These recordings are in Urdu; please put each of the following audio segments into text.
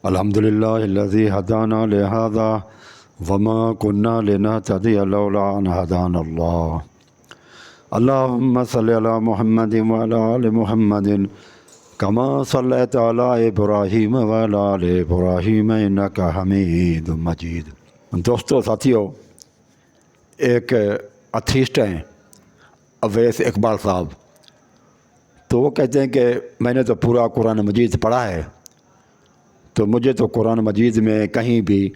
الحمدللہ الذی ہدانا لہذا وما کنا لنہتدی لولا ان ہدانا اللہ اللہم صلی علی محمد وعلی آل محمد کما صلیت علی ابراہیم وعلی آل ابراہیم انک حمید مجید۔ دوستو ساتھیو، ایک اتھیسٹ ہیں اویس اقبال صاحب، تو وہ کہتے ہیں کہ میں نے تو پورا قرآن مجید پڑھا ہے، تو مجھے تو قرآن مجید میں کہیں بھی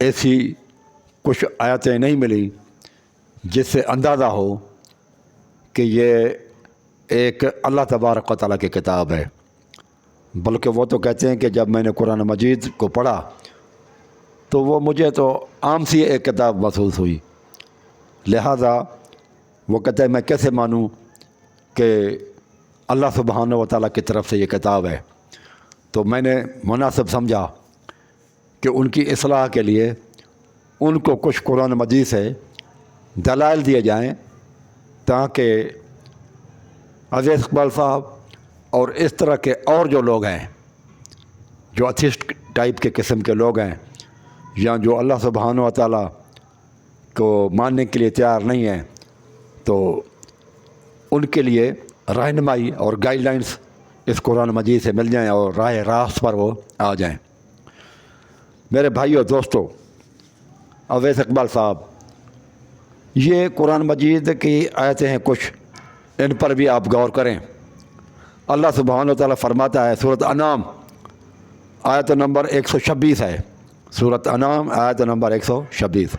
ایسی کچھ آیتیں نہیں ملی جس سے اندازہ ہو کہ یہ ایک اللہ تبارک و تعالیٰ کی کتاب ہے، بلکہ وہ تو کہتے ہیں کہ جب میں نے قرآن مجید کو پڑھا تو وہ مجھے تو عام سی ایک کتاب محسوس ہوئی، لہٰذا وہ کہتے ہیں میں کیسے مانوں کہ اللہ سبحانہ و تعالیٰ کی طرف سے یہ کتاب ہے۔ تو میں نے مناسب سمجھا کہ ان کی اصلاح کے لیے ان کو کچھ قرآن مجید سے دلائل دیے جائیں تاکہ اویس اقبال صاحب اور اس طرح کے اور جو لوگ ہیں جو اتھیسٹ ٹائپ کے قسم کے لوگ ہیں یا جو اللہ سبحانہ و تعالیٰ کو ماننے کے لیے تیار نہیں ہیں، تو ان کے لیے رہنمائی اور گائیڈ لائنس اس قرآن مجید سے مل جائیں اور راہ راست پر وہ آ جائیں۔ میرے بھائیو دوستو، اویس اقبال صاحب، یہ قرآن مجید کی آیتیں ہیں کچھ، ان پر بھی آپ غور کریں۔ اللہ سبحانہ و تعالیٰ فرماتا ہے، سورۃ انعام آیت نمبر 126 ہے، سورۃ انعام آیت نمبر 126،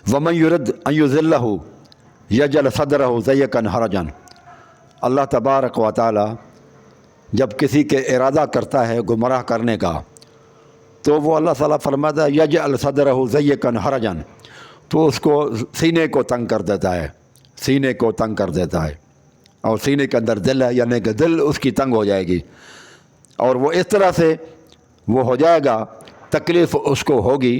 وَمَن يُرِدْ أَن يُضِلَّهُ يَجْعَلْ صَدْرَهُ ضَيِّقًا حَرَجًا۔ اللہ تبارک و تعالیٰ جب کسی کے ارادہ کرتا ہے گمراہ کرنے کا تو وہ اللہ تعالیٰ فرماتا ہے یجعل صدرہ ضیقا حرجا، تو اس کو سینے کو تنگ کر دیتا ہے، سینے کو تنگ کر دیتا ہے، اور سینے کے اندر دل ہے، یعنی کہ دل اس کی تنگ ہو جائے گی، اور وہ اس طرح سے وہ ہو جائے گا، تکلیف اس کو ہوگی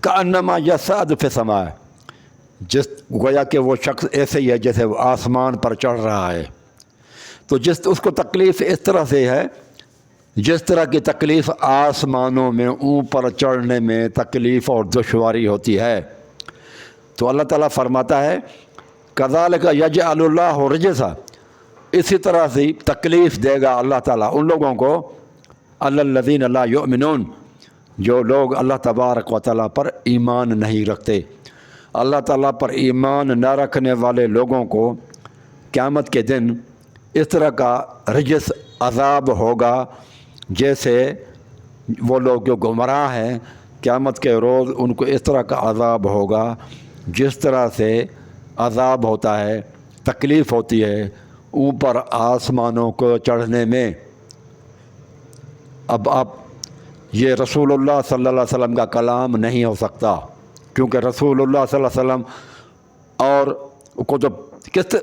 کأنما یصعد فی السماء، جس گویا کہ وہ شخص ایسے ہی ہے جیسے وہ آسمان پر چڑھ رہا ہے۔ تو اس کو تکلیف اس طرح سے ہے جس طرح کی تکلیف آسمانوں میں اوپر چڑھنے میں تکلیف اور دشواری ہوتی ہے۔ تو اللہ تعالیٰ فرماتا ہے کذالک یجعل اللہ رجسا، اسی طرح سے تکلیف دے گا اللہ تعالیٰ ان لوگوں کو علی الذین لا یؤمنون، جو لوگ اللہ تبارک و تعالیٰ پر ایمان نہیں رکھتے۔ اللہ تعالیٰ پر ایمان نہ رکھنے والے لوگوں کو قیامت کے دن اس طرح کا رجس عذاب ہوگا جیسے وہ لوگ جو گمراہ ہیں، قیامت کے روز ان کو اس طرح کا عذاب ہوگا جس طرح سے عذاب ہوتا ہے، تکلیف ہوتی ہے اوپر آسمانوں کو چڑھنے میں۔ اب آپ یہ رسول اللہ صلی اللہ علیہ وسلم کا کلام نہیں ہو سکتا، کیونکہ رسول اللہ صلی اللہ علیہ وسلم اور کو تو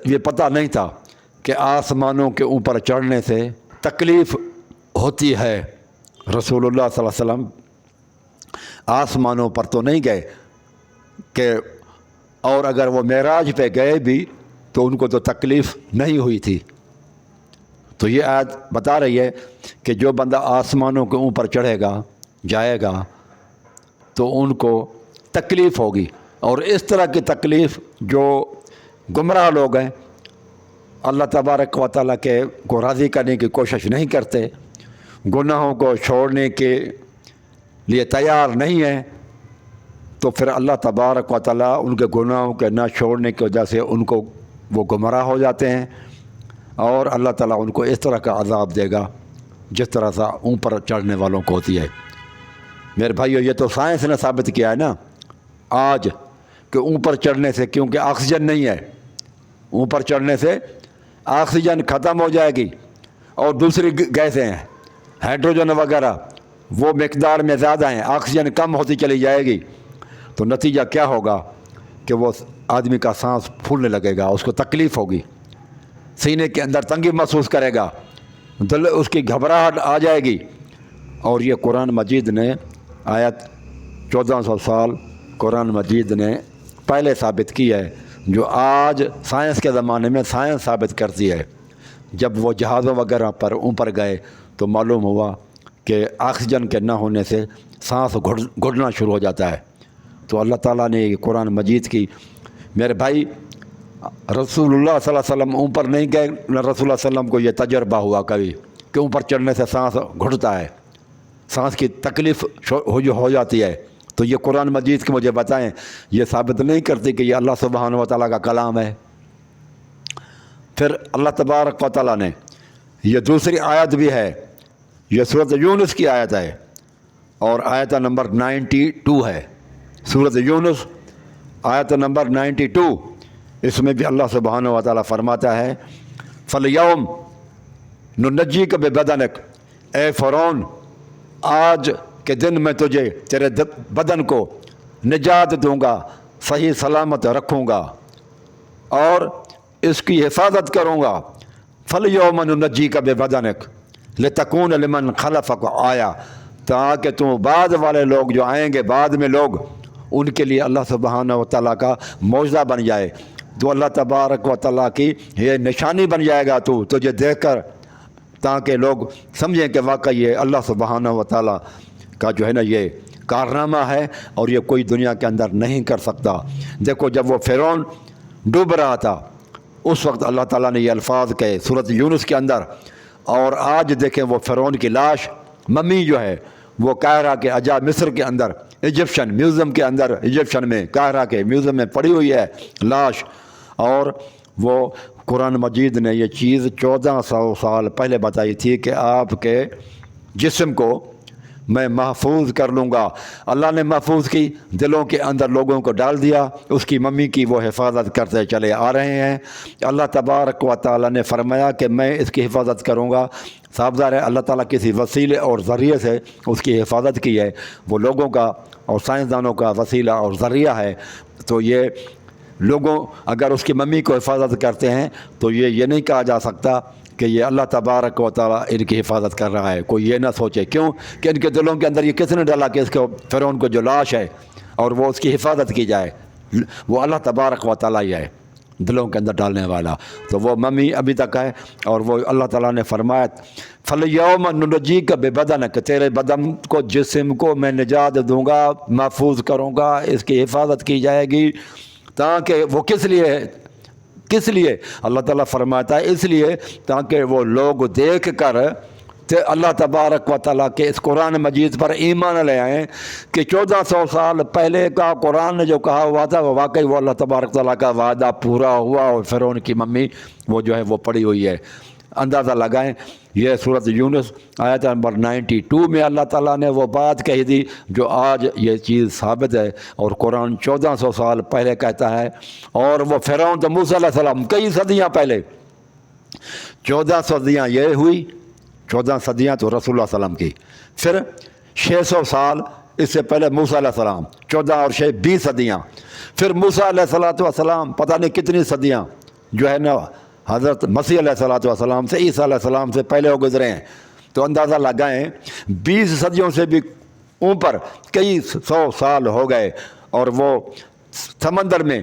یہ پتہ نہیں تھا کہ آسمانوں کے اوپر چڑھنے سے تکلیف ہوتی ہے۔ رسول اللہ صلی اللہ علیہ وسلم آسمانوں پر تو نہیں گئے کہ، اور اگر وہ معراج پہ گئے بھی تو ان کو تو تکلیف نہیں ہوئی تھی۔ تو یہ آیت بتا رہی ہے کہ جو بندہ آسمانوں کے اوپر چڑھے گا جائے گا تو ان کو تکلیف ہوگی، اور اس طرح کی تکلیف جو گمراہ لوگ ہیں، اللہ تبارک و تعالیٰ کے کو راضی کرنے کی کوشش نہیں کرتے، گناہوں کو چھوڑنے کے لیے تیار نہیں ہیں، تو پھر اللہ تبارک و تعالیٰ ان کے گناہوں کے نہ چھوڑنے کی وجہ سے ان کو وہ گمراہ ہو جاتے ہیں، اور اللہ تعالیٰ ان کو اس طرح کا عذاب دے گا جس طرح سے اوپر چڑھنے والوں کو ہوتی ہے۔ میرے بھائیو، یہ تو سائنس نے ثابت کیا ہے نا آج کہ اوپر چڑھنے سے، کیونکہ آکسیجن نہیں ہے، اوپر چڑھنے سے آکسیجن ختم ہو جائے گی، اور دوسری گیسیں ہیں ہائیڈروجن وغیرہ وہ مقدار میں زیادہ ہیں، آکسیجن کم ہوتی چلی جائے گی، تو نتیجہ کیا ہوگا کہ وہ آدمی کا سانس پھولنے لگے گا، اس کو تکلیف ہوگی، سینے کے اندر تنگی محسوس کرے گا، دل اس کی گھبراہٹ آ جائے گی۔ اور یہ قرآن مجید نے آیت 1400 سال قرآن مجید نے پہلے ثابت کی ہے، جو آج سائنس کے زمانے میں سائنس ثابت کرتی ہے۔ جب وہ جہازوں وغیرہ پر اوپر گئے تو معلوم ہوا کہ آکسیجن کے نہ ہونے سے سانس گھٹنا شروع ہو جاتا ہے۔ تو اللہ تعالیٰ نے یہ قرآن مجید کی، میرے بھائی رسول اللہ صلی اللہ علیہ وسلم اوپر نہیں گئے، نہ رسول اللہ صلی اللہ علیہ وسلم کو یہ تجربہ ہوا کبھی کہ اوپر چڑھنے سے سانس گھٹتا ہے، سانس کی تکلیف ہو جاتی ہے۔ تو یہ قرآن مجید کے مجھے بتائیں، یہ ثابت نہیں کرتی کہ یہ اللہ سبحانہ و تعالیٰ کا کلام ہے۔ پھر اللہ تبارک و تعالیٰ نے یہ دوسری آیت بھی ہے، یہ سورۃ یونس کی آیت ہے اور آیت نمبر 92 ہے، سورۃ یونس آیت نمبر 92، اس میں بھی اللہ سبحانہ و تعالیٰ فرماتا ہے فَالْيَوْمَ نُنَجِّيكَ بِبَدَنِكَ، اے فرعون آج کے دن میں تجھے تیرے بدن کو نجات دوں گا، صحیح سلامت رکھوں گا اور اس کی حفاظت کروں گا۔ فَالْيَوْمَ نُنَجِّيكَ بِبَدَنِكَ لِتَكُونَ لِمَنْ خَلَفَكَ آیَةً، تاکہ تم بعد والے لوگ جو آئیں گے بعد میں لوگ، ان کے لیے اللہ سبحانہ و تعالیٰ کا معجزہ بن جائے۔ تو اللہ تبارک و تعالیٰ کی یہ نشانی بن جائے گا تجھے دیکھ کر، تاکہ لوگ سمجھیں کہ واقعی یہ اللہ سبحانہ و تعالیٰ کا جو ہے نا یہ کارنامہ ہے اور یہ کوئی دنیا کے اندر نہیں کر سکتا۔ دیکھو جب وہ فرعون ڈوب رہا تھا اس وقت اللہ تعالیٰ نے یہ الفاظ کہے سورۃ یونس کے اندر، اور آج دیکھیں وہ فرعون کی لاش ممی جو ہے وہ قاہرہ کے عجائب مصر کے اندر ایجپشن میوزیم کے اندر، ایجپشن میں قاہرہ کے میوزیم میں پڑی ہوئی ہے لاش، اور وہ قرآن مجید نے یہ چیز 1400 سال پہلے بتائی تھی کہ آپ کے جسم کو میں محفوظ کر لوں گا۔ اللہ نے محفوظ کی، دلوں کے اندر لوگوں کو ڈال دیا، اس کی ممی کی وہ حفاظت کرتے چلے آ رہے ہیں۔ اللہ تبارک و تعالیٰ نے فرمایا کہ میں اس کی حفاظت کروں گا۔ صاف ظاہر ہے اللہ تعالیٰ کسی وسیلے اور ذریعے سے اس کی حفاظت کی ہے، وہ لوگوں کا اور سائنسدانوں کا وسیلہ اور ذریعہ ہے۔ تو یہ لوگوں اگر اس کی ممی کو حفاظت کرتے ہیں تو یہ نہیں کہا جا سکتا کہ یہ اللہ تبارک و تعالیٰ ان کی حفاظت کر رہا ہے۔ کوئی یہ نہ سوچے کیوں کہ ان کے دلوں کے اندر یہ کس نے ڈالا کہ اس کو فرعون کو جو لاش ہے اور وہ اس کی حفاظت کی جائے، وہ اللہ تبارک و تعالیٰ ہی ہے دلوں کے اندر ڈالنے والا۔ تو وہ ممی ابھی تک ہے، اور وہ اللہ تعالیٰ نے فرمایا فَالْيَوْمَ نُنَجِّيكَ بِبَدَنِكَ، تیرے بدن کو جسم کو میں نجات دوں گا، محفوظ کروں گا، اس کی حفاظت کی جائے گی۔ تاکہ وہ کس لیے اللہ تعالیٰ فرماتا ہے اس لیے تاکہ وہ لوگ دیکھ کر اللہ تبارک و تعالیٰ کے اس قرآن مجید پر ایمان لے آئیں کہ 1400 سال پہلے کا قرآن نے جو کہا ہوا تھا وہ واقعی وہ اللہ تبارک تعالیٰ کا وعدہ پورا ہوا، اور فرعون کی ممی وہ جو ہے وہ پڑی ہوئی ہے۔ اندازہ لگائیں، یہ سورۃ یونس آیت نمبر 92 میں اللہ تعالیٰ نے وہ بات کہی تھی جو آج یہ چیز ثابت ہے، اور قرآن 1400 سال پہلے کہتا ہے۔ اور وہ فرعون تو موسیٰ علیہ السلام کئی صدیاں پہلے، 14 صدیاں یہ ہوئی، 14 صدیاں تو رسول اللہ صلی اللہ علیہ وسلم کی، پھر 600 سال اس سے پہلے موسیٰ علیہ السلام، 14 اور 6 20 صدیاں، پھر موسیٰ علیہ السلام پتہ نہیں کتنی صدیاں جو ہے نا حضرت مسیح علیہ السلام سے، عیسیٰ علیہ السلام سے پہلے ہو گزرے ہیں۔ تو اندازہ لگائیں 20 صدیوں سے بھی اوپر کئی 100 سال ہو گئے، اور وہ سمندر میں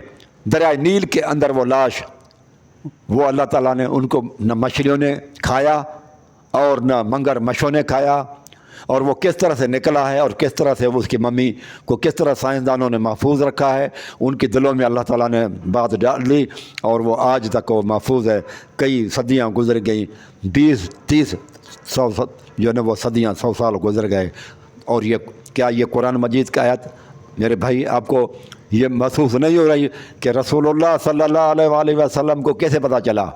دریائے نیل کے اندر وہ لاش، وہ اللہ تعالیٰ نے ان کو نہ مچھلیوں نے کھایا اور نہ مگر مچھوں نے کھایا، اور وہ کس طرح سے نکلا ہے اور کس طرح سے وہ اس کی ممی کو کس طرح سائنسدانوں نے محفوظ رکھا ہے، ان کے دلوں میں اللہ تعالیٰ نے بات ڈال لی، اور وہ آج تک وہ محفوظ ہے۔ کئی صدیاں گزر گئیں، 20 30 100 جو ہے نا وہ صدیاں 100 سال گزر گئے، اور یہ کیا یہ قرآن مجید کا آیت میرے بھائی آپ کو یہ محسوس نہیں ہو رہی کہ رسول اللہ صلی اللہ علیہ وآلہ وسلم کو کیسے پتہ چلا؟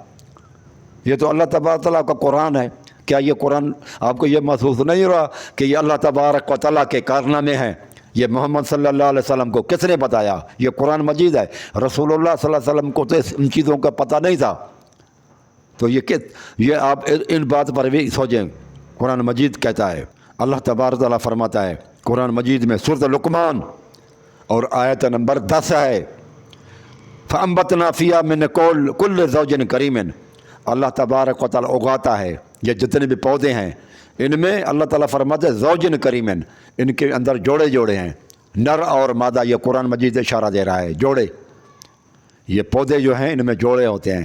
یہ تو اللہ تبارک تعالیٰ کا قرآن ہے۔ کیا یہ قرآن آپ کو یہ محسوس نہیں ہو رہا کہ یہ اللہ تبارک و تعالیٰ کے کارنامے ہیں؟ یہ محمد صلی اللہ علیہ وسلم کو کس نے بتایا؟ یہ قرآن مجید ہے۔ رسول اللہ صلی اللہ علیہ وسلم کو تو ان چیزوں کا پتہ نہیں تھا۔ تو یہ آپ ان بات پر بھی سوچیں، قرآن مجید کہتا ہے، اللہ تبارک تعالیٰ فرماتا ہے قرآن مجید میں سورۃ لقمان اور آیت نمبر 10 ہے فَأَنبَتْنَا فِيهَا مِن كُلِّ زَوْجٍ كَرِيمٍ، اللہ تبارک و تعالیٰ اگاتا ہے یہ جتنے بھی پودے ہیں، ان میں اللہ تعالیٰ فرماتا ہے زوجن کریمن، ان کے اندر جوڑے جوڑے ہیں، نر اور مادہ، یہ قرآن مجید اشارہ دے رہا ہے، جوڑے، یہ پودے جو ہیں ان میں جوڑے ہوتے ہیں،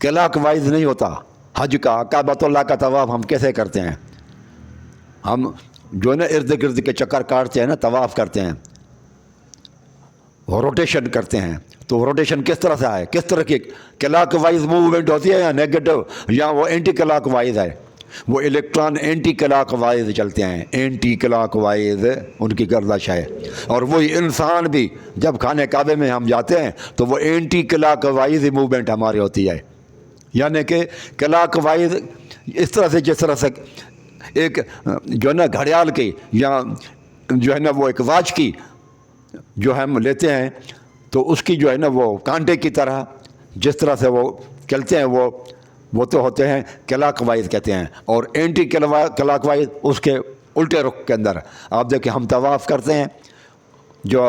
کلاک وائز نہیں ہوتا حج کا. کعبۃ اللہ کا طواف ہم کیسے کرتے ہیں؟ ہم جو ہے نا ارد گرد کے چکر کاٹتے ہیں نا، طواف کرتے ہیں، وہ روٹیشن کرتے ہیں. تو روٹیشن کس طرح سے ہے؟ کس طرح کی کلاک وائز موومنٹ ہوتی ہے یا نیگیٹو، یا وہ اینٹی کلاک وائز ہے؟ وہ الیکٹران اینٹی کلاک وائز چلتے ہیں، اینٹی کلاک وائز ان کی گردش ہے. اور وہی انسان بھی جب خانہ کعبے میں ہم جاتے ہیں تو وہ اینٹی کلاک وائز موومنٹ ہماری ہوتی ہے. یعنی کہ کلاک وائز اس طرح سے، جس طرح سے ایک جو ہے نا گھڑیال کی یا جو ہے نا وہ ایک واچ کی جو ہم لیتے ہیں تو اس کی جو ہے نا وہ کانٹے کی طرح جس طرح سے وہ چلتے ہیں وہ تو ہوتے ہیں کلاک وائز کہتے ہیں. اور اینٹی کلاک وائز اس کے الٹے رخ کے اندر آپ دیکھیں ہم طواف کرتے ہیں جو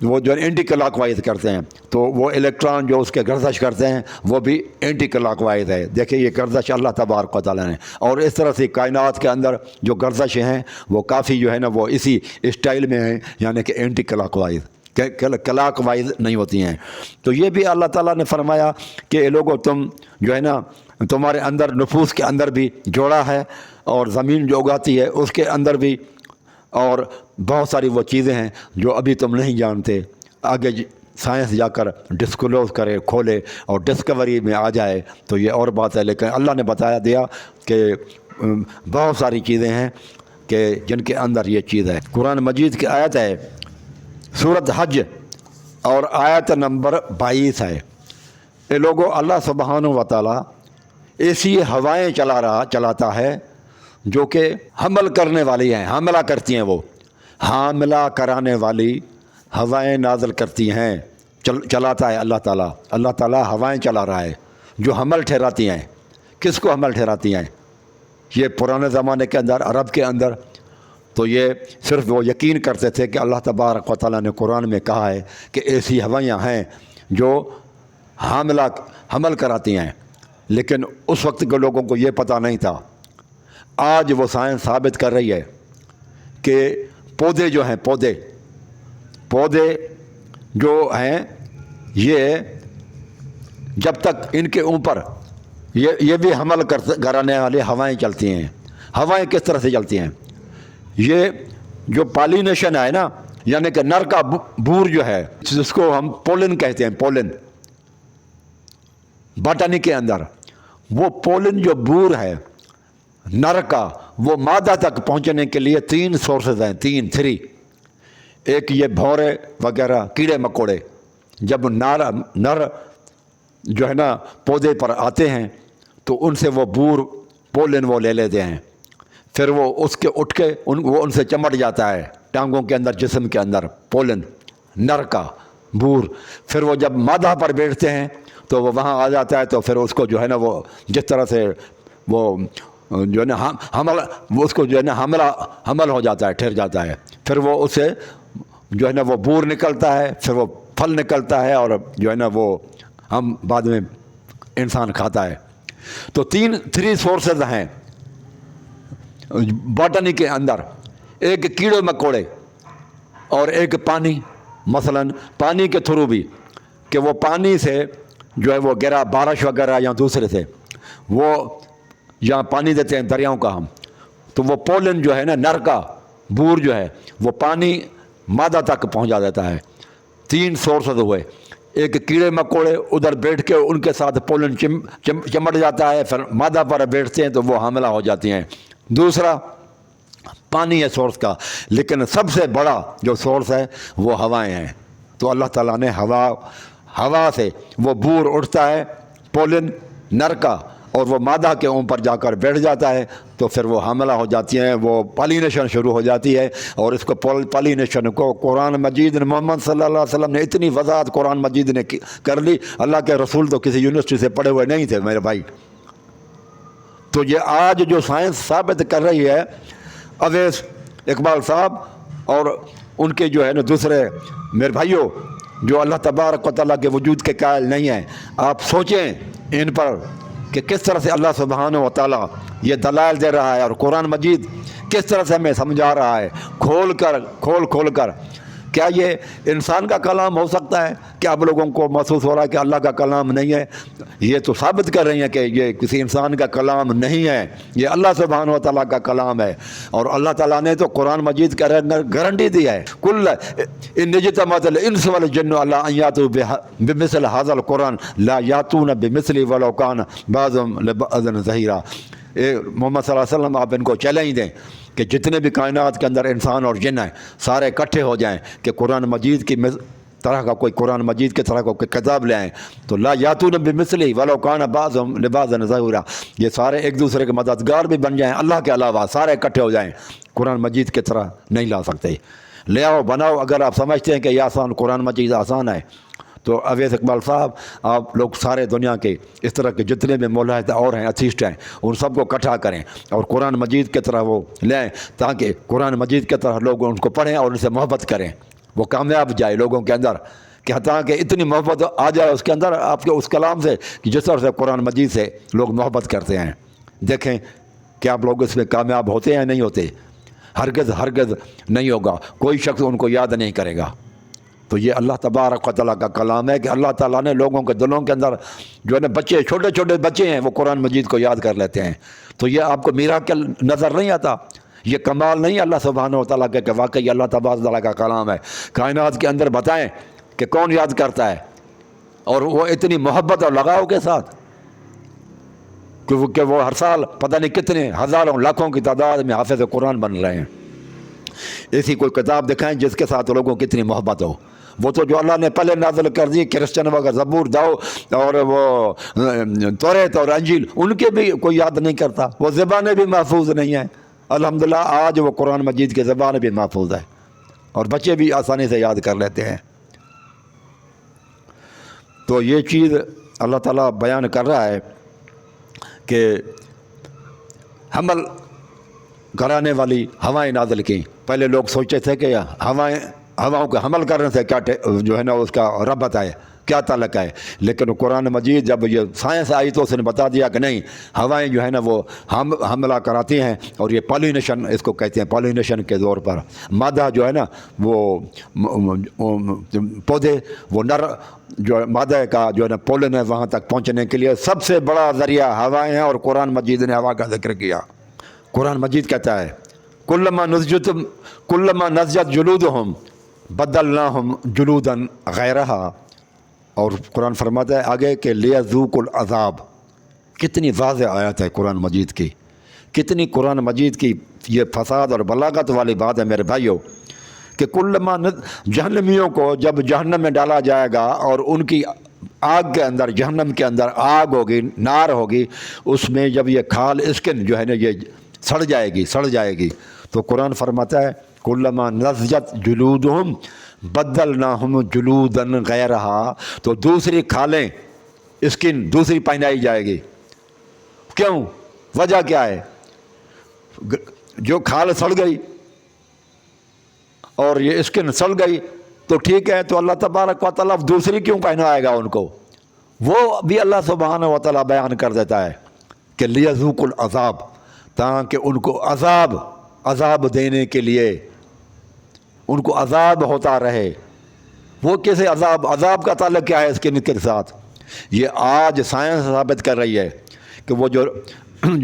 وہ جو اینٹی کلاک وائز کرتے ہیں تو وہ الیکٹران جو اس کے گردش کرتے ہیں وہ بھی اینٹی کلاک وائز ہے. دیکھیں یہ گردش اللہ تبارک و تعالیٰ نے، اور اس طرح سے کائنات کے اندر جو گردشیں ہیں وہ کافی جو ہے نا وہ اسی اسٹائل میں ہیں، یعنی کہ anticlockwise, clockwise نہیں ہوتی ہیں. تو یہ بھی اللہ تعالیٰ نے فرمایا کہ اے لوگو تم جو ہے نا تمہارے اندر نفوس کے اندر بھی جوڑا ہے، اور زمین جو اگاتی ہے اس کے اندر بھی، اور بہت ساری وہ چیزیں ہیں جو ابھی تم نہیں جانتے. آگے سائنس جا کر ڈسکلوز کرے، کھولے اور ڈسکوری میں آ جائے تو یہ اور بات ہے، لیکن اللہ نے بتایا دیا کہ بہت ساری چیزیں ہیں کہ جن کے اندر یہ چیز ہے. قرآن مجید کی آیت ہے سورۃ حج اور آیت نمبر 22 ہے. اے لوگو اللہ سبحانہ و تعالیٰ ایسی ہوائیں چلاتا ہے جو کہ حمل کرنے والی ہیں، حاملہ کرتی ہیں، وہ حاملہ کرانے والی ہوائیں نازل کرتی ہیں، چلاتا ہے اللہ تعالیٰ. اللہ تعالیٰ ہوائیں چلا رہا ہے جو حمل ٹھہراتی ہیں. کس کو حمل ٹھہراتی ہیں؟ یہ پرانے زمانے کے اندر، عرب کے اندر تو یہ صرف وہ یقین کرتے تھے کہ اللہ تبارک و تعالیٰ نے قرآن میں کہا ہے کہ ایسی ہوائیاں ہیں جو حمل کراتی ہیں، لیکن اس وقت کے لوگوں کو یہ پتہ نہیں تھا. آج وہ سائنس ثابت کر رہی ہے کہ پودے جو ہیں، پودے جو ہیں یہ جب تک ان کے اوپر یہ بھی حمل کرانے والی ہوائیں چلتی ہیں. ہوائیں کس طرح سے چلتی ہیں؟ یہ جو پالینیشن ہے نا، یعنی کہ نر کا بور جو ہے جس کو ہم پولن کہتے ہیں، پولن باٹنی کے اندر، وہ پولن جو بور ہے نر کا، وہ مادہ تک پہنچنے کے لیے 3 سورسز ہیں، 3 ایک یہ بھورے وغیرہ کیڑے مکوڑے جب نر جو ہے نا پودے پر آتے ہیں تو ان سے وہ بور پولن وہ لے لیتے ہیں، پھر وہ اس کے اٹھ کے وہ ان سے چمٹ جاتا ہے ٹانگوں کے اندر، جسم کے اندر پولن نر کا بور. پھر وہ جب مادہ پر بیٹھتے ہیں تو وہ وہاں آ جاتا ہے، تو پھر اس کو جو ہے نا وہ جس طرح سے وہ جو ہے نا وہ اس کو جو ہے نا حمل ہو جاتا ہے، ٹھہر جاتا ہے. پھر وہ اسے جو ہے نا وہ بور نکلتا ہے، پھر وہ پھل نکلتا ہے، اور جو ہے نا وہ ہم بعد میں انسان کھاتا ہے. تو 3 سورسز ہیں باٹنی کے اندر، ایک کیڑے مکوڑے اور ایک پانی. مثلا پانی کے تھرو بھی کہ وہ پانی سے جو ہے وہ گرا بارش وغیرہ یا دوسرے سے وہ یہاں پانی دیتے ہیں دریاؤں کا ہم، تو وہ پولن جو ہے نا نر کا بور جو ہے وہ پانی مادہ تک پہنچا دیتا ہے. 3 سورسز ہوئے، ایک کیڑے مکوڑے ادھر بیٹھ کے ان کے ساتھ پولن چمٹ جاتا ہے، پھر مادہ پر بیٹھتے ہیں تو وہ حاملہ ہو جاتی ہیں. دوسرا پانی ہے سورس کا، لیکن سب سے بڑا جو سورس ہے وہ ہوائیں ہیں. تو اللہ تعالیٰ نے ہوا سے وہ بور اٹھتا ہے پولن نر کا، اور وہ مادہ کے اوپر جا کر بیٹھ جاتا ہے، تو پھر وہ حاملہ ہو جاتی ہیں، وہ پالینیشن شروع ہو جاتی ہے. اور اس کو پالینیشن کو قرآن مجید نے، محمد صلی اللہ علیہ وسلم نے اتنی وضاحت قرآن مجید نے کر لی. اللہ کے رسول تو کسی یونیورسٹی سے پڑھے ہوئے نہیں تھے میرے بھائی. تو یہ آج جو سائنس ثابت کر رہی ہے، اویس اقبال صاحب اور ان کے جو ہے نا دوسرے میرے بھائیوں جو اللہ تبارک و تعالیٰ کے وجود کے قائل نہیں ہیں، آپ سوچیں ان پر کہ کس طرح سے اللہ سبحانہ و تعالیٰ یہ دلائل دے رہا ہے، اور قرآن مجید کس طرح سے ہمیں سمجھا رہا ہے کھول کر کیا یہ انسان کا کلام ہو سکتا ہے؟ کیا آپ لوگوں کو محسوس ہو رہا ہے کہ اللہ کا کلام نہیں ہے؟ یہ تو ثابت کر رہی ہیں کہ یہ کسی انسان کا کلام نہیں ہے، یہ اللہ سبحانہ و تعالیٰ کا کلام ہے۔ اور اللہ تعالیٰ نے تو قرآن مجید کا گارنٹی دی ہے، کل ان اجتمعت الانس والجن علی ان یاتوا بمثل ھذا القرآن لا یاتون بمثلہ ولو کان بعضهم لبعض ظہیرا۔ محمد صلی اللہ علیہ وسلم آپ ان کو چیلنج دیں کہ جتنے بھی کائنات کے اندر انسان اور جن ہیں سارے اکٹھے ہو جائیں کہ قرآن مجید کی طرح کا کوئی قرآن مجید کی طرح کا کوئی کتاب لے آئیں، تو لا یاتون بمثلہ ولو کان بعضهم لبعض ظہیرا، یہ سارے ایک دوسرے کے مددگار بھی بن جائیں، اللہ کے علاوہ سارے اکٹھے ہو جائیں، قرآن مجید کی طرح نہیں لا سکتے۔ لے آؤ بناؤ، اگر آپ سمجھتے ہیں کہ یہ آسان قرآن مجید آسان ہے تو اویس اقبال صاحب آپ لوگ سارے دنیا کے اس طرح کے جتنے بھی مولحد اور ہیں اتھیسٹ ہیں ان سب کو اکٹھا کریں اور قرآن مجید کی طرح وہ لیں، تاکہ قرآن مجید کی طرح لوگ ان کو پڑھیں اور ان سے محبت کریں، وہ کامیاب جائے لوگوں کے اندر، کہ حتیٰ کہ اتنی محبت آ جائے اس کے اندر آپ کے اس کلام سے کہ جس طرح سے قرآن مجید سے لوگ محبت کرتے ہیں۔ دیکھیں کہ آپ لوگ اس میں کامیاب ہوتے ہیں نہیں ہوتے؟ ہرگز ہرگز نہیں ہوگا، کوئی شخص ان کو یاد نہیں کرے گا۔ تو یہ اللہ تبارک و تعالیٰ کا کلام ہے کہ اللہ تعالیٰ نے لوگوں کے دلوں کے اندر جو ہے نا بچے چھوٹے چھوٹے بچے ہیں وہ قرآن مجید کو یاد کر لیتے ہیں۔ تو یہ آپ کو میراکل نظر نہیں آتا؟ یہ کمال نہیں اللہ سبحانہ و تعالیٰ کے کہ واقعی اللہ تبارک و تعالیٰ کا کلام ہے؟ کائنات کے اندر بتائیں کہ کون یاد کرتا ہے، اور وہ اتنی محبت اور لگاؤ کے ساتھ کہ وہ ہر سال پتہ نہیں کتنے ہزاروں لاکھوں کی تعداد میں حافظ قرآن بن رہے ہیں۔ ایسی کوئی کتاب دکھائیں جس کے ساتھ لوگوں کی اتنی محبت ہو۔ وہ تو جو اللہ نے پہلے نازل کر دی کرسچن وغیرہ زبور داؤ اور وہ توریت اور انجیل، ان کے بھی کوئی یاد نہیں کرتا، وہ زبانیں بھی محفوظ نہیں ہیں۔ الحمدللہ آج وہ قرآن مجید کی زبان بھی محفوظ ہے اور بچے بھی آسانی سے یاد کر لیتے ہیں۔ تو یہ چیز اللہ تعالیٰ بیان کر رہا ہے کہ حمل کرانے والی ہوائیں نازل کی۔ پہلے لوگ سوچتے تھے کہ ہواؤں کے حمل کرنے سے کیا جو ہے نا اس کا ربط ہے، کیا تعلق ہے، لیکن قرآن مجید جب یہ سائنس آئی تو اس نے بتا دیا کہ نہیں، ہوائیں جو ہے نا وہ حملہ کراتی ہیں، اور یہ پالینیشن اس کو کہتے ہیں، پالینیشن کے طور پر مادہ جو ہے نا وہ پودے وہ نر جو مادہ کا جو ہے نا پولن ہے وہاں تک پہنچنے کے لیے سب سے بڑا ذریعہ ہوائیں ہیں، اور قرآن مجید نے ہوا کا ذکر کیا۔ قرآن مجید کہتا ہے کلما نضجت جلودہم بدلناہم جلودا غیرہا، اور قرآن فرماتا ہے آگے کہ لیذوقوا العذاب۔ کتنی واضح آیت ہے قرآن مجید کی، کتنی قرآن مجید کی یہ فساد اور بلاغت والی بات ہے میرے بھائیوں، کہ کلما جہنمیوں کو جب جہنم میں ڈالا جائے گا اور ان کی آگ کے اندر، جہنم کے اندر آگ ہوگی، نار ہوگی، اس میں جب یہ کھال اسکن جو ہے نا یہ سڑ جائے گی تو قرآن فرماتا ہے کلما نضجت جلودہم بدلناہم جلودا غیرہا، تو دوسری کھالیں اسکن دوسری پہنائی جائے گی۔ کیوں؟ وجہ کیا ہے؟ جو کھال سڑ گئی اور یہ اسکن سڑ گئی تو ٹھیک ہے، تو اللہ تبارک و تعالیٰ دوسری کیوں پہنائے گا ان کو؟ وہ بھی اللہ سبحانہ و تعالیٰ بیان کر دیتا ہے کہ لیذوقوا العذاب، تاکہ ان کو عذاب دینے کے لیے ان کو عذاب ہوتا رہے۔ وہ کیسے عذاب کا تعلق کیا ہے اسکن کے ساتھ؟ یہ آج سائنس ثابت کر رہی ہے کہ وہ جو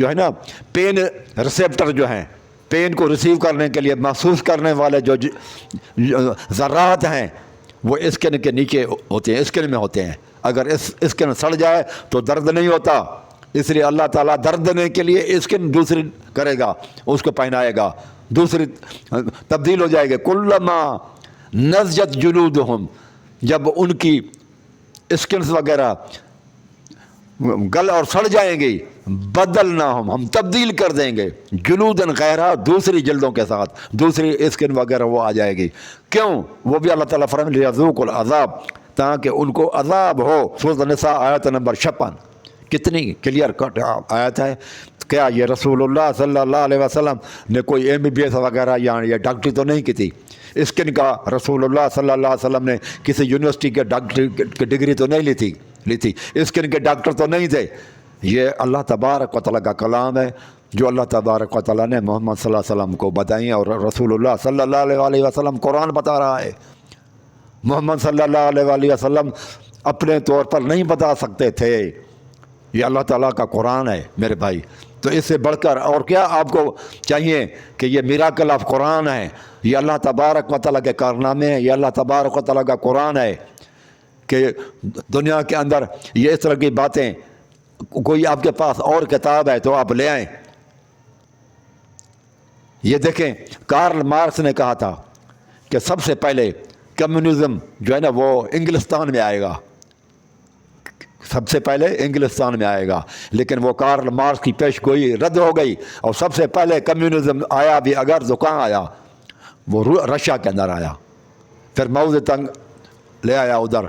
ہے نا پین ریسیپٹر جو ہیں، پین کو ریسیو کرنے کے لیے محسوس کرنے والے جو ذرات ہیں وہ اسکن کے نیچے ہوتے ہیں، اسکن میں ہوتے ہیں۔ اگر اسکن سڑ جائے تو درد نہیں ہوتا، اس لیے اللہ تعالیٰ درد دینے کے لیے اسکن دوسری کرے گا، اس کو پہنائے گا، دوسری تبدیل ہو جائے گی۔ کلما نضجت جلودہم، جب ان کی اسکنس وغیرہ گل اور سڑ جائیں گی، بدلناہم، ہم تبدیل کر دیں گے، جلودن غیرہ، دوسری جلدوں کے ساتھ دوسری اسکن وغیرہ وہ آ جائے گی۔ کیوں؟ وہ بھی اللہ تعالیٰ فرمائے لیذوقوا العذاب، تاکہ ان کو عذاب ہو۔ سورۃ النساء آیت نمبر 56، کتنی کلیئر کٹ آیت ہے۔ کیا یہ رسول اللہ صلی اللہ علیہ وسلم نے کوئی MBBS وغیرہ یا یہ ڈاکٹری تو نہیں کی تھی؟ اسکن کا رسول اللہ صلی اللہ علیہ وسلم نے کسی یونیورسٹی کے ڈاکٹری کی ڈگری تو نہیں لی تھی، اسکن کے ڈاکٹر تو نہیں تھے۔ یہ اللہ تبارک و تعالیٰ کا کلام ہے جو اللہ تبارک و تعالیٰ نے محمد صلی اللہ علیہ وسلم کو بتائیں، اور رسول اللہ صلی اللہ علیہ وسلم قرآن بتا رہا ہے۔ محمد صلی اللہ علیہ وسلم اپنے طور پر نہیں بتا سکتے تھے۔ یہ اللہ تعالیٰ کا قرآن ہے میرے بھائی، تو اس سے بڑھ کر اور کیا آپ کو چاہیے کہ یہ میراکل آف قرآن ہے، یہ اللہ تبارک و تعالیٰ کے کارنامے ہیں، یہ اللہ تبارک و تعالیٰ کا قرآن ہے کہ دنیا کے اندر یہ اس طرح کی باتیں، کوئی آپ کے پاس اور کتاب ہے تو آپ لے آئیں۔ یہ دیکھیں کارل مارکس نے کہا تھا کہ سب سے پہلے کمیونزم جو ہے نا وہ انگلستان میں آئے گا، سب سے پہلے انگلستان میں آئے گا، لیکن وہ کارل مارکس کی پیش گوئی رد ہو گئی، اور سب سے پہلے کمیونزم آیا بھی اگر تو کہاں آیا؟ وہ رشیا کے اندر آیا، پھر ماؤ زے تنگ لے آیا ادھر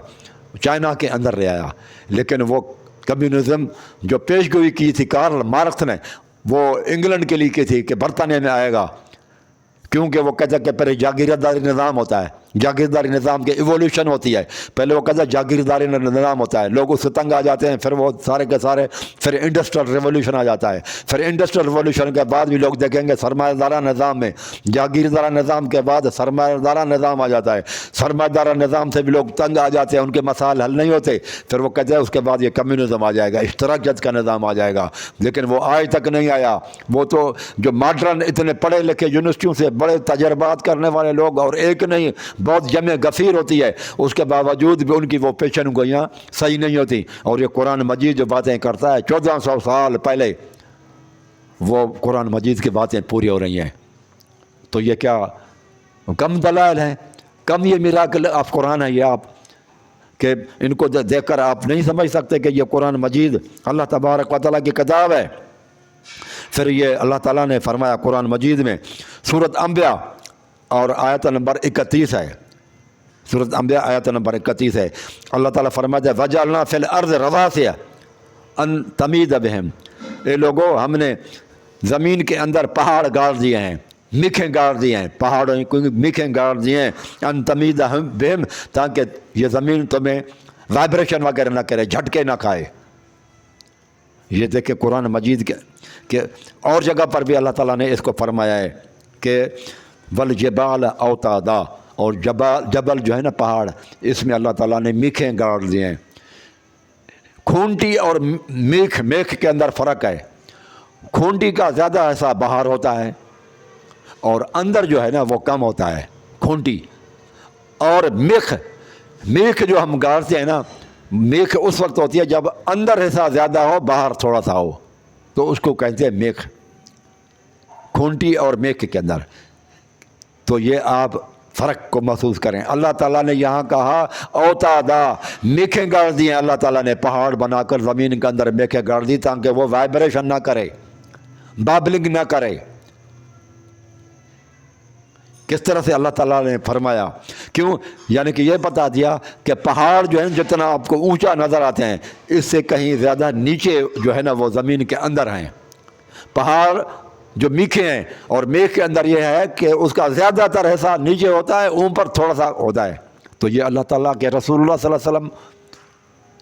چائنا کے اندر لے آیا، لیکن وہ کمیونزم جو پیش گوئی کی تھی کارل مارکس نے، وہ انگلینڈ کے لیے کی تھی کہ برطانیہ میں آئے گا، کیونکہ وہ کہتا ہے کہ پہلے جاگیرداری نظام ہوتا ہے، جاگیرداری نظام کی ایولیوشن ہوتی ہے، پہلے وہ کہتا ہے جاگیرداری نظام ہوتا ہے، لوگ اس سے تنگ آ جاتے ہیں، پھر وہ سارے کے سارے پھر انڈسٹریل ریولوشن آ جاتا ہے، پھر انڈسٹریل ریولوشن کے بعد بھی لوگ دیکھیں گے سرمایہ دارہ نظام میں، جاگیردارہ نظام کے بعد سرمایہ دارہ نظام آ جاتا ہے، سرمایہ دارہ نظام سے بھی لوگ تنگ آ جاتے ہیں، ان کے مسائل حل نہیں ہوتے، پھر وہ کہتے ہیں اس کے بعد یہ کمیونزم آ جائے گا، اشتراکیت کا نظام آ جائے گا، لیکن وہ آج تک نہیں آیا۔ وہ تو جو ماڈرن اتنے پڑھے لکھے یونیورسٹیوں سے بڑے تجربات کرنے والے لوگ، اور ایک نہیں بہت جمع غفیر ہوتی ہے، اس کے باوجود بھی ان کی وہ پیشن گوئیاں صحیح نہیں ہوتی، اور یہ قرآن مجید جو باتیں کرتا ہے 1400 سال پہلے وہ قرآن مجید کی باتیں پوری ہو رہی ہیں، تو یہ کیا کم دلائل ہیں، کم یہ میراکل آف قرآن ہے یہ آپ کہ ان کو دیکھ کر آپ نہیں سمجھ سکتے کہ یہ قرآن مجید اللہ تبارک و تعالیٰ کی کتاب ہے۔ پھر یہ اللہ تعالیٰ نے فرمایا قرآن مجید میں، سورۃ انبیاء اور آیت نمبر 31 ہے، سورۃ انبیاء آیت نمبر 31 ہے، اللہ تعالیٰ فرماتا ہے وَجَعَلْنَا فِي الْأَرْضِ رَوَاسِيَ أَن تَمِيدَ بِهِمْ، اے لوگوں ہم نے زمین کے اندر پہاڑ گاڑ دیے ہیں، میکھیں گاڑ دیے ہیں، پہاڑوں کو میکھیں گاڑ دیے ہیں، ان تمید بہم، تاکہ یہ زمین تمہیں وائبریشن وغیرہ نہ کرے، جھٹکے نہ کھائے۔ یہ دیکھیں قرآن مجید کہ اور جگہ پر بھی اللہ تعالیٰ نے اس کو فرمایا ہے کہ والجبال اوتادا، اور جبل جو ہے نا پہاڑ، اس میں اللہ تعالیٰ نے میکھیں گاڑ دیے ہیں۔ کھونٹی اور میکھ کے اندر فرق ہے، کھونٹی کا زیادہ حصہ باہر ہوتا ہے اور اندر جو ہے نا وہ کم ہوتا ہے کھونٹی، اور میکھ جو ہم گاڑتے ہیں نا، میکھ اس وقت ہوتی ہے جب اندر حصہ زیادہ ہو باہر تھوڑا سا ہو، تو اس کو کہتے ہیں میکھ، کھونٹی اور میکھ کے اندر۔ تو یہ آپ فرق کو محسوس کریں، اللہ تعالیٰ نے یہاں کہا اوتادا، میکھیں گاڑ دی ہیں، اللہ تعالیٰ نے پہاڑ بنا کر زمین کے اندر میکھیں گاڑ دی تاکہ وہ وائبریشن نہ کرے، بابلنگ نہ کرے۔ کس طرح سے اللہ تعالیٰ نے فرمایا؟ کیوں؟ یعنی کہ یہ بتا دیا کہ پہاڑ جو ہے جتنا آپ کو اونچا نظر آتے ہیں، اس سے کہیں زیادہ نیچے جو ہے نا وہ زمین کے اندر ہیں۔ پہاڑ جو میکھے ہیں، اور میکھ کے اندر یہ ہے کہ اس کا زیادہ تر حصہ نیچے ہوتا ہے، اوپر تھوڑا سا ہوتا ہے۔ تو یہ اللہ تعالیٰ کے رسول اللہ صلی اللہ علیہ وسلم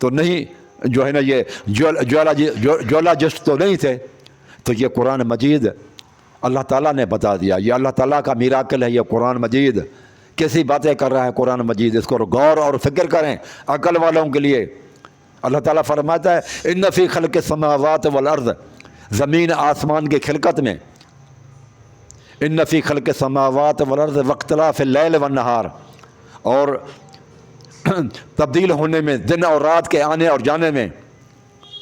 تو نہیں جو ہے نا یہ جیولوجسٹ تو نہیں تھے، تو یہ قرآن مجید اللہ تعالیٰ نے بتا دیا، یہ اللہ تعالیٰ کا میراکل ہے یہ قرآن مجید۔ کیسی باتیں کر رہا ہے قرآن مجید، اس کو غور اور فکر کریں عقل والوں کے لیے۔ اللہ تعالیٰ فرماتا ہے ان فی خلق السماوات والارض، زمین آسمان کی خلقت میں، ان فی خلق السماوات والارض واختلاف اللیل والنہار، اور تبدیل ہونے میں، دن اور رات کے آنے اور جانے میں،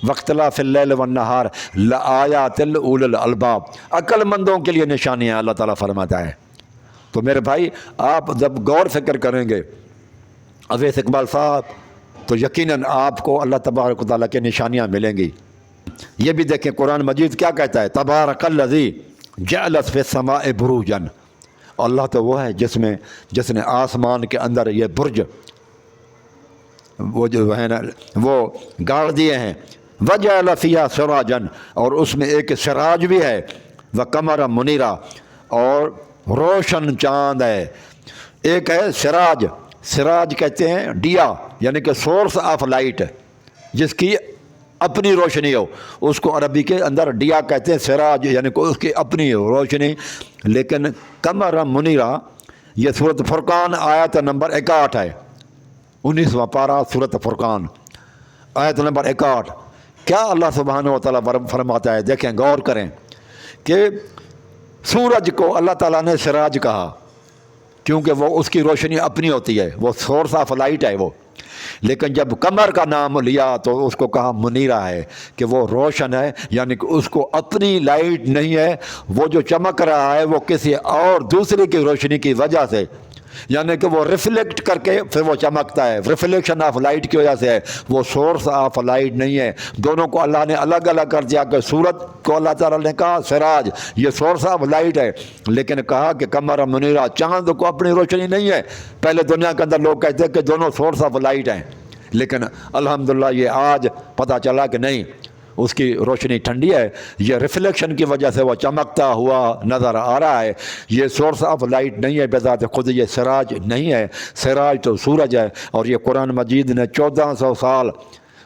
واختلاف اللیل والنہار لآیات لأولی الالباب، عقل مندوں کے لیے نشانیاں اللہ تعالیٰ فرماتا ہے۔ تو میرے بھائی آپ جب غور فکر کریں گے اویس اقبال صاحب، تو یقیناً آپ کو اللہ تبارک و تعالیٰ کی نشانیاں ملیں گی۔ یہ بھی دیکھیں قرآن مجید کیا کہتا ہے، تبارک الذی جعل فی السماء بروجا، اللہ تو وہ ہے جس نے آسمان کے اندر یہ برج وہ جو ہے نا وہ گاڑ دیے ہیں، وجعل فیہا سراجا، اور اس میں ایک سراج بھی ہے، وقمرا منیرا، اور روشن چاند ہے۔ ایک ہے سراج، سراج کہتے ہیں ڈیا، یعنی کہ سورس آف لائٹ، جس کی اپنی روشنی ہو، اس کو عربی کے اندر ڈیا کہتے ہیں، سراج یعنی کہ اس کی اپنی روشنی۔ لیکن قمر منیرا، یہ سورۃ فرقان آیت نمبر 61 ہے، 19واں پارہ سورۃ فرقان آیت نمبر 61۔ کیا اللہ سبحانہ و تعالیٰ فرماتا ہے، دیکھیں غور کریں کہ سورج کو اللہ تعالیٰ نے سراج کہا کیونکہ وہ اس کی روشنی اپنی ہوتی ہے، وہ سورس آف لائٹ ہے وہ۔ لیکن جب قمر کا نام لیا تو اس کو کہا منیرہ ہے، کہ وہ روشن ہے، یعنی کہ اس کو اپنی لائٹ نہیں ہے، وہ جو چمک رہا ہے وہ کسی اور دوسرے کی روشنی کی وجہ سے، یعنی کہ وہ ریفلیکٹ کر کے پھر وہ چمکتا ہے، ریفلیکشن آف لائٹ کی وجہ سے ہے، وہ سورس آف لائٹ نہیں ہے۔ دونوں کو اللہ نے الگ الگ کر دیا کہ سورج کو اللہ تعالیٰ نے کہا سراج، یہ سورس آف لائٹ ہے، لیکن کہا کہ قمر منیرہ، چاند کو اپنی روشنی نہیں ہے۔ پہلے دنیا کے اندر لوگ کہتے ہیں کہ دونوں سورس آف لائٹ ہیں، لیکن الحمدللہ یہ آج پتہ چلا کہ نہیں، اس کی روشنی ٹھنڈی ہے، یہ ریفلیکشن کی وجہ سے وہ چمکتا ہوا نظر آ رہا ہے، یہ سورس آف لائٹ نہیں ہے بذات خود، یہ سراج نہیں ہے۔ سراج تو سورج ہے، اور یہ قرآن مجید نے 1400 سال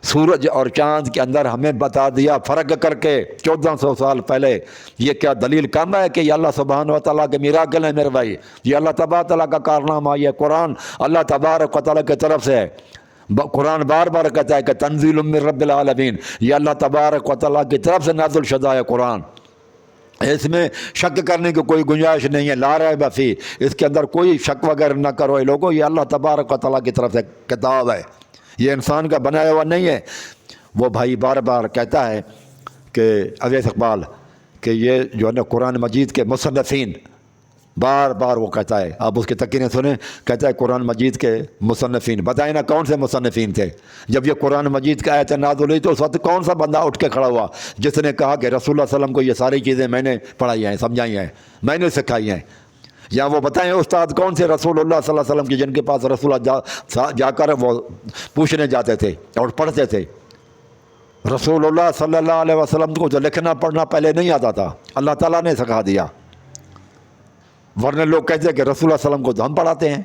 سورج اور چاند کے اندر ہمیں بتا دیا فرق کر کے 1400 سال پہلے۔ یہ کیا دلیل کم ہے کہ یہ اللہ سبحانہ و تعالیٰ کے میراکل ہیں میرے بھائی؟ یہ اللہ تبارک تعالیٰ کا کارنامہ، یہ قرآن اللہ تبارک و تعالیٰ کی طرف سے ہے۔ قرآن بار بار کہتا ہے کہ تنزیل من رب العالمین، یہ اللہ تبارک و تعالیٰ کی طرف سے نازل شدہ ہے قرآن، اس میں شک کرنے کی کوئی گنجائش نہیں ہے، لا ریب فیہ، اس کے اندر کوئی شک وغیرہ نہ کرو اے لوگوں، یہ اللہ تبارک و تعالیٰ کی طرف سے کتاب ہے، یہ انسان کا بنایا ہوا نہیں ہے۔ وہ بھائی بار بار کہتا ہے کہ اویس اقبال کہ یہ جو ہے نا قرآن مجید کے مصنفین، بار بار وہ کہتا ہے، آپ اس کی تقریریں سنیں، کہتا ہے قرآن مجید کے مصنفین، بتائیں نا کون سے مصنفین تھے؟ جب یہ قرآن مجید کا آیت نازل ہوئی تو اس وقت کون سا بندہ اٹھ کے کھڑا ہوا جس نے کہا کہ رسول اللہ صلی اللہ علیہ وسلم کو یہ ساری چیزیں میں نے پڑھائی ہیں، سمجھائی ہیں، میں نے سکھائی ہیں؟ یا وہ بتائیں استاد کون سے رسول اللہ صلی اللہ علیہ وسلم کی جن کے پاس رسول اللہ جا کر وہ پوچھنے جاتے تھے اور پڑھتے تھے؟ رسول اللہ صلی اللہ علیہ وسلم کو جو لکھنا پڑھنا پہلے نہیں آتا تھا، اللہ تعالیٰ نے سکھا دیا، ورنہ لوگ کہتے ہیں کہ رسول اللہ صلی اللہ علیہ وسلم کو تو ہم پڑھاتے ہیں۔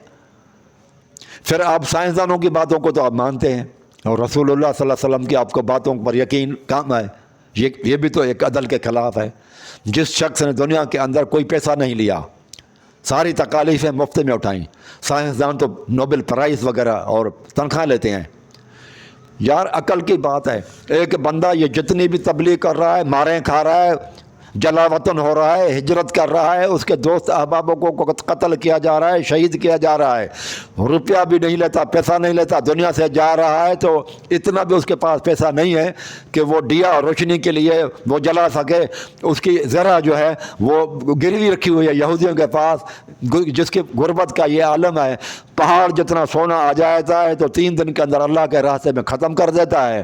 پھر آپ سائنسدانوں کی باتوں کو تو آپ مانتے ہیں، اور رسول اللہ صلی اللہ علیہ وسلم کی آپ کو باتوں پر یقین کام ہے، یہ بھی تو ایک عدل کے خلاف ہے۔ جس شخص نے دنیا کے اندر کوئی پیسہ نہیں لیا، ساری تکالیفیں مفت میں اٹھائیں، سائنسدان تو نوبل پرائز وغیرہ اور تنخواہ لیتے ہیں، یار عقل کی بات ہے۔ ایک بندہ یہ جتنی بھی تبلیغ کر رہا ہے، ماریں کھا رہا ہے، جلا وطن ہو رہا ہے، ہجرت کر رہا ہے، اس کے دوست احبابوں کو قتل کیا جا رہا ہے، شہید کیا جا رہا ہے، روپیہ بھی نہیں لیتا، پیسہ نہیں لیتا، دنیا سے جا رہا ہے، تو اتنا بھی اس کے پاس پیسہ نہیں ہے کہ وہ دیا روشنی کے لیے وہ جلا سکے۔ اس کی ذرا جو ہے وہ گروی رکھی ہوئی ہے یہودیوں کے پاس، جس کی غربت کا یہ عالم ہے، پہاڑ جتنا سونا آ جاتا ہے تو 3 دن کے اندر اللہ کے راستے میں ختم کر دیتا ہے۔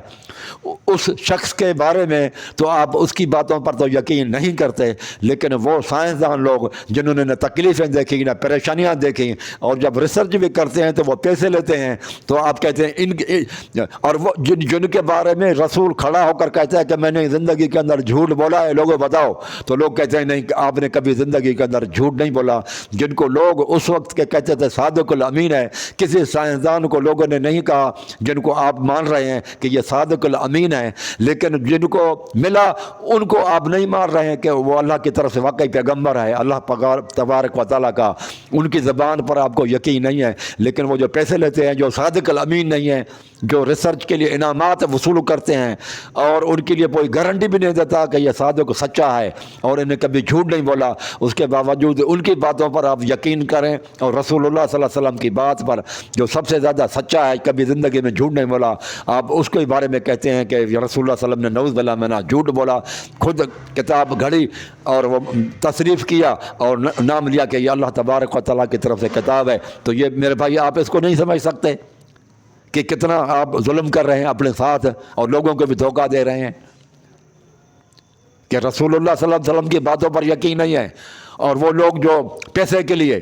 اس شخص کے بارے میں تو آپ اس کی باتوں پر تو یقین نہیں کرتے، لیکن وہ سائنسدان لوگ جنہوں نے نہ تکلیفیں دیکھی نہ پریشانیاں دیکھی، اور جب ریسرچ بھی کرتے ہیں تو وہ پیسے لیتے ہیں، تو آپ کہتے ہیں اور وہ جن کے بارے میں رسول کھڑا ہو کر کہتا ہے کہ میں نے زندگی کے اندر جھوٹ بولا ہے، لوگوں بتاؤ، تو لوگ کہتے ہیں نہیں آپ نے کبھی زندگی کے اندر جھوٹ نہیں بولا۔ جن کو لوگ اس وقت کے کہتے تھے صادق الامین ہے، کسی سائنسدان کو لوگوں نے نہیں کہا جن کو آپ مان رہے ہیں کہ یہ صادق الامین ہے، لیکن جن کو ملا ان کو آپ نہیں مان رہے ہیں کہ وہ اللہ کی طرف سے واقعی پیغمبر ہے، اللہ تبارک و تعالیٰ کا، ان کی زبان پر آپ کو یقین نہیں ہے۔ لیکن وہ جو پیسے لیتے ہیں، جو صادق الامین نہیں ہیں، جو ریسرچ کے لیے انعامات وصول کرتے ہیں اور ان کے لیے کوئی گارنٹی بھی نہیں دیتا کہ یہ صادق سچا ہے اور انہیں کبھی جھوٹ نہیں بولا، اس کے باوجود ان کی باتوں پر آپ یقین کریں، اور رسول اللہ صلی اللہ علیہ وسلم کی بات پر جو سب سے زیادہ سچا ہے، کبھی زندگی میں جھوٹ نہیں بولا، آپ اس کے بارے میں کہتے ہیں کہ رسول اللہ صلی اللہ علیہ وسلم نے نعوذ باللہ میں نہ جھوٹ بولا، خود کتاب گھڑی اور وہ تصریف کیا اور نام لیا کہ یہ اللہ تبارک و تعالیٰ کی طرف سے کتاب ہے۔ تو یہ میرے بھائی آپ اس کو نہیں سمجھ سکتے کہ کتنا آپ ظلم کر رہے ہیں اپنے ساتھ اور لوگوں کو بھی دھوکہ دے رہے ہیں کہ رسول اللہ صلی اللہ علیہ وسلم کی باتوں پر یقین نہیں ہے، اور وہ لوگ جو پیسے کے لیے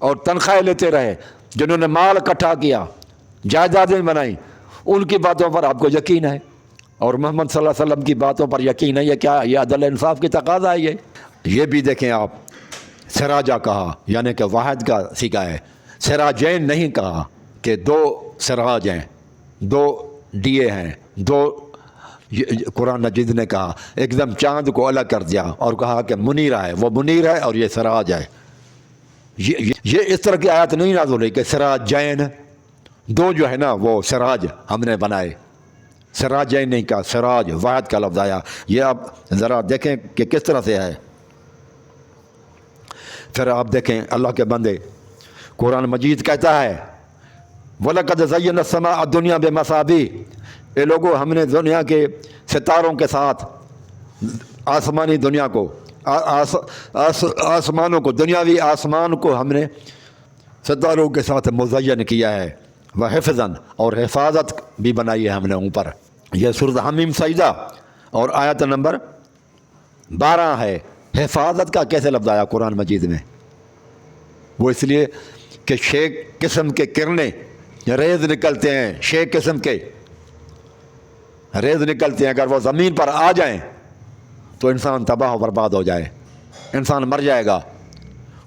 اور تنخواہیں لیتے رہے، جنہوں نے مال اکٹھا کیا، جائیدادیں بنائیں، ان کی باتوں پر آپ کو یقین ہے، اور محمد صلی اللہ علیہ وسلم کی باتوں پر یقین نہیں ہے۔ کیا یہ عدل انصاف کی تقاضا ہے؟ یہ بھی دیکھیں آپ، سراجا کہا یعنی کہ واحد کا سیکھا ہے، سراجین نہیں کہا کہ 2 سراج ہیں، 2 دیے ہیں، 2 قرآن مجید نے کہا، ایک دم چاند کو الگ کر دیا اور کہا کہ منیرہ ہے، وہ منیر ہے اور یہ سراج ہے۔ یہ اس طرح کی آیت نہیں نازل ہوئی کہ سراج جین، دو جو ہے نا وہ سراج ہم نے بنائے، سراج نہیں کہا، سراج واحد کا لفظ آیا۔ یہ آپ ذرا دیکھیں کہ کس طرح سے ہے۔ پھر آپ دیکھیں اللہ کے بندے، قرآن مجید کہتا ہے وَلَقَدْ زَيَّنَا السَّمَاءَ الدُّنْيَا بِمَصَابِيحَ، اے لوگوں ہم نے دنیا کے ستاروں کے ساتھ آسمانی دنیا کو آسمانوں کو، دنیاوی آسمان کو ہم نے ستاروں کے ساتھ مزین کیا ہے، وحفظاً، اور حفاظت بھی بنائی ہے ہم نے اوپر۔ یہ سورۃ حمیم سجدہ اور آیت نمبر 12 ہے۔ حفاظت کا کیسے لفظ آیا قرآن مجید میں؟ وہ اس لیے کہ شے قسم کے کرنے ریز نکلتے ہیں، شے قسم کے ریز نکلتے ہیں، اگر وہ زمین پر آ جائیں تو انسان تباہ و برباد ہو جائے، انسان مر جائے گا۔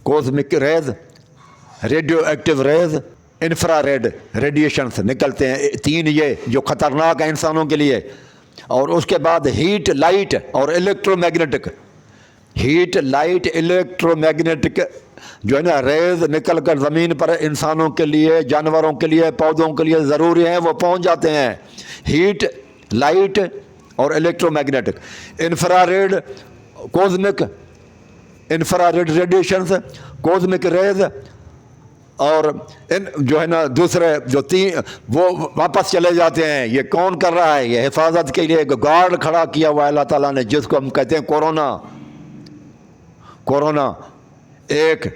Cosmic rays, radioactive rays, infrared radiations نکلتے ہیں، 3 یہ جو خطرناک ہیں انسانوں کے لیے، اور اس کے بعد ہیٹ، لائٹ اور electromagnetic, heat, light, electromagnetic جو ہے نا ریز نکل کر زمین پر انسانوں کے لیے، جانوروں کے لیے، پودوں کے لیے ضروری ہیں، وہ پہنچ جاتے ہیں۔ ہیٹ، لائٹ اور electromagnetic, infrared, cosmic infrared radiations, cosmic rays, اور جو ہے نا دوسرے جو 3 وہ واپس چلے جاتے ہیں۔ یہ کون کر رہا ہے؟ یہ حفاظت کے لیے ایک گارڈ کھڑا کیا ہوا ہے اللہ تعالیٰ نے، جس کو ہم کہتے ہیں کورونا۔ ایک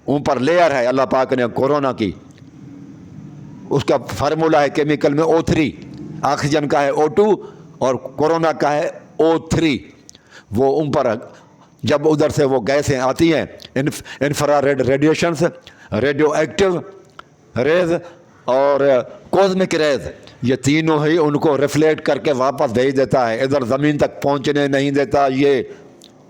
اوپر لیئر ہے اللہ پاک نے کورونا کی، اس کا فارمولہ ہے کیمیکل میں O3، آکسیجن کا ہے O2 اور کورونا کا ہے O3۔ وہ اوپر جب ادھر سے وہ گیسیں آتی ہیں، infrared radiations, radioactive rays اور کوزمک ریز، یہ تینوں ہی ان کو ریفلیکٹ کر کے واپس بھیج دیتا ہے، ادھر زمین تک پہنچنے نہیں دیتا۔ یہ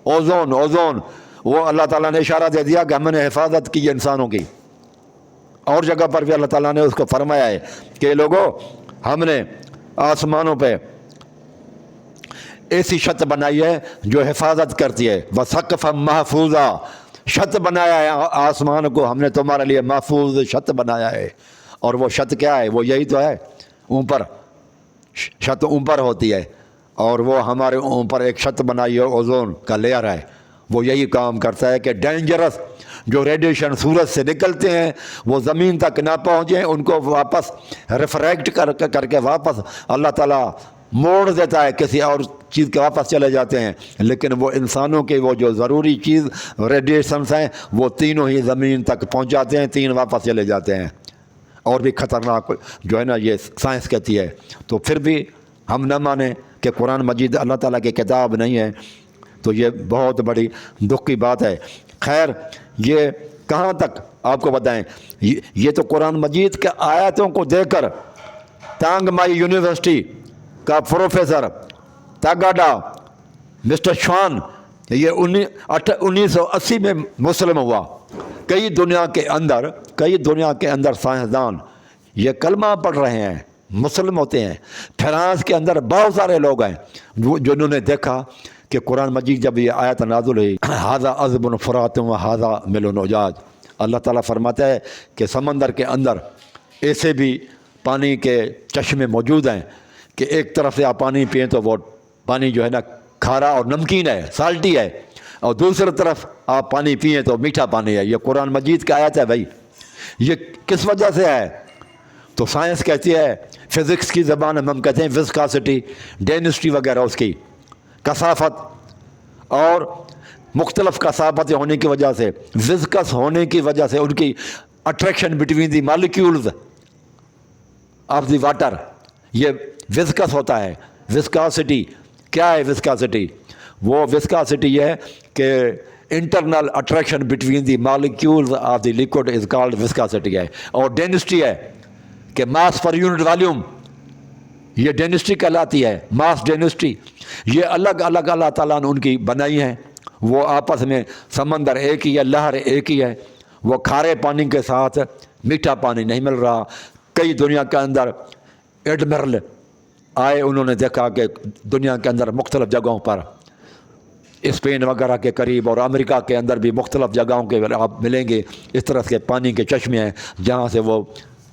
اوزون وہ اللہ تعالیٰ نے اشارہ دے دیا کہ ہم نے حفاظت کی انسانوں کی۔ اور جگہ پر بھی اللہ تعالیٰ نے اس کو فرمایا ہے کہ لوگوں ہم نے آسمانوں پہ ایسی چھت بنائی ہے جو حفاظت کرتی ہے، وَسَقْفًا مَحْفُوظًا، چھت بنایا ہے آسمان کو ہم نے تمہارے لیے، محفوظ چھت بنایا ہے۔ اور وہ چھت کیا ہے؟ وہ یہی تو ہے، اوپر چھت اوپر ہوتی ہے، اور وہ ہمارے اوپر ایک چھت بنائی ہے، اوزون کا لیئر ہے، وہ یہی کام کرتا ہے کہ ڈینجرس جو ریڈیشن سورج سے نکلتے ہیں وہ زمین تک نہ پہنچیں، ان کو واپس ریفریکٹ کر کے واپس اللہ تعالیٰ موڑ دیتا ہے، کسی اور چیز کے واپس چلے جاتے ہیں۔ لیکن وہ انسانوں کے وہ جو ضروری چیز ریڈیشنز ہیں وہ تینوں ہی زمین تک پہنچاتے ہیں، 3 واپس چلے جاتے ہیں۔ اور بھی خطرناک جو ہے نا یہ سائنس کہتی ہے، تو پھر بھی ہم نہ مانیں کہ قرآن مجید اللہ تعالیٰ کی کتاب نہیں ہے، تو یہ بہت بڑی دکھ کی بات ہے۔ خیر، یہ کہاں تک آپ کو بتائیں، یہ تو قرآن مجید کے آیاتوں کو دیکھ کر تانگ مائی یونیورسٹی کا پروفیسر تاگاڈا مسٹر شوان، یہ 1980 میں مسلم ہوا۔ کئی دنیا کے اندر سائنسدان یہ کلمہ پڑھ رہے ہیں، مسلم ہوتے ہیں۔ فرانس کے اندر بہت سارے لوگ ہیں جنہوں نے دیکھا کہ قرآن مجید جب یہ آیت نازل ہوئی، ھذا عذب فرات وھذا ملح اجاج، اللہ تعالیٰ فرماتا ہے کہ سمندر کے اندر ایسے بھی پانی کے چشمے موجود ہیں کہ ایک طرف سے آپ پانی پئیں تو وہ پانی جو ہے نا کھارا اور نمکین ہے، سالٹی ہے، اور دوسری طرف آپ پانی پئیں تو میٹھا پانی ہے۔ یہ قرآن مجید کی آیت ہے بھائی۔ یہ کس وجہ سے ہے؟ تو سائنس کہتی ہے، فزکس کی زبان میں ہم کہتے ہیں وسکاسٹی، ڈینسٹی وغیرہ، اس کی کثافت، اور مختلف کثافتیں ہونے کی وجہ سے، وسکس ہونے کی وجہ سے ان کی attraction between the molecules of the water, یہ وسکس ہوتا ہے۔ وسکاسٹی کیا ہے؟ وسکاسٹی وہ وسکاسٹی یہ ہے کہ internal attraction between the molecules of the liquid is called viscosity ہے۔ اور ڈینسٹی ہے کہ ماس پر یونٹ والیوم، یہ ڈینسٹی کہلاتی ہے، ماس ڈینسٹی۔ یہ الگ الگ اللہ تعالیٰ نے ان کی بنائی ہیں، وہ آپس میں سمندر ایک ہی ہے، لہر ایک ہی ہے، وہ کھارے پانی کے ساتھ میٹھا پانی نہیں مل رہا۔ کئی دنیا کے اندر ایڈمرل آئے، انہوں نے دیکھا کہ دنیا کے اندر مختلف جگہوں پر، اسپین وغیرہ کے قریب اور امریکہ کے اندر بھی مختلف جگہوں کے آپ ملیں گے اس طرح کے پانی کے چشمے ہیں جہاں سے وہ